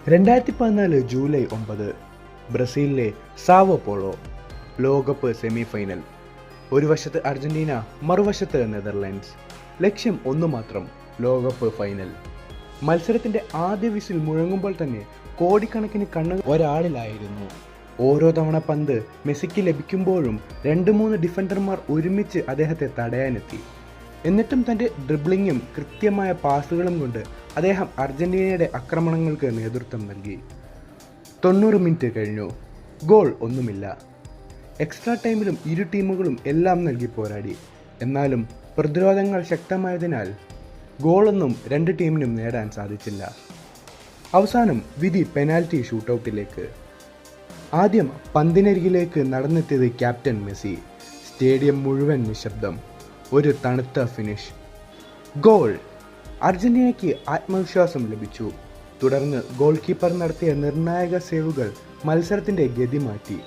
2014 July 9 ബ്രസീലിലെ Sao Paulo ലോകകപ്പ് semi final. ഒരു വശത്ത് അർജന്റീന, മറുവശത്ത് നെതർലാൻഡ്സ്. ലക്ഷ്യം ഒന്നു മാത്രം, ലോകകപ്പ് ഫൈനൽ. മത്സരത്തിന്റെ ആദ്യ വിസിൽ മുഴങ്ങുമ്പോൾ തന്നെ കോടിക്കണക്കിന് കണ്ണുകൾ ഒരാളിലായിരുന്നു. ഓരോ തവണ പന്ത് മെസ്സിക്ക് ലഭിക്കുമ്പോഴും 2-3 ഡിഫൻഡർമാർ ഒരുമിച്ച് അദ്ദേഹത്തെ തടയാനെത്തി. എന്നിട്ടും തൻ്റെ ഡ്രിബ്ലിങ്ങും കൃത്യമായ പാസുകളും കൊണ്ട് അദ്ദേഹം അർജന്റീനയുടെ ആക്രമണങ്ങൾക്ക് നേതൃത്വം നൽകി. 90 മിനിറ്റ് കഴിഞ്ഞു, ഗോൾ ഒന്നുമില്ല. എക്സ്ട്രാ ടൈമിലും ഇരു ടീമുകളും എല്ലാം നൽകി പോരാടി. എന്നാലും പ്രതിരോധങ്ങൾ ശക്തമായതിനാൽ ഗോളൊന്നും രണ്ട് ടീമിനും നേടാൻ സാധിച്ചില്ല. അവസാനം വിധി പെനാൽറ്റി ഷൂട്ടൗട്ടിലേക്ക്. ആദ്യം പന്തിനരികിലേക്ക് നടന്നെത്തിയത് ക്യാപ്റ്റൻ മെസ്സി. സ്റ്റേഡിയം മുഴുവൻ നിശബ്ദം. ഒരു തണുത്ത ഫിനിഷ്. ഗോൾ! അർജന്റീനയ്ക്ക് ആത്മവിശ്വാസം ലഭിച്ചു. തുടർന്ന് ഗോൾ കീപ്പർ നടത്തിയ നിർണായക സേവുകൾ മത്സരത്തിൻ്റെ ഗതി മാറ്റി.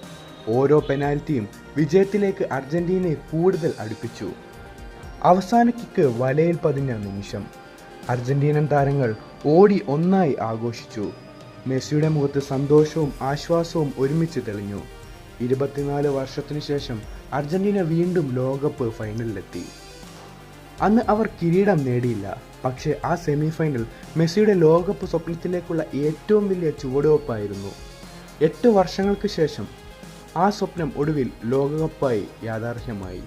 ഓരോ പെനാൽറ്റിയും വിജയത്തിലേക്ക് അർജന്റീനയെ കൂടുതൽ അടുപ്പിച്ചു. അവസാന കിക്ക് വലയിൽ പതിഞ്ഞ നിമിഷം അർജന്റീനൻ താരങ്ങൾ ഓടി ഒന്നായി ആഘോഷിച്ചു. മെസ്സിയുടെ മുഖത്ത് സന്തോഷവും ആശ്വാസവും ഒരുമിച്ച് തെളിഞ്ഞു. 24 വർഷത്തിനു ശേഷം അർജന്റീന വീണ്ടും ലോകകപ്പ് ഫൈനലിലെത്തി. അന്ന് അവർ കിരീടം നേടിയില്ല, പക്ഷേ ആ സെമി ഫൈനൽ മെസ്സിയുടെ ലോകകപ്പ് സ്വപ്നത്തിലേക്കുള്ള ഏറ്റവും വലിയ ചുവടുവെപ്പായിരുന്നു. 8 വർഷങ്ങൾക്ക് ശേഷം ആ സ്വപ്നം ഒടുവിൽ ലോകകപ്പായി യാഥാർത്ഥ്യമായി.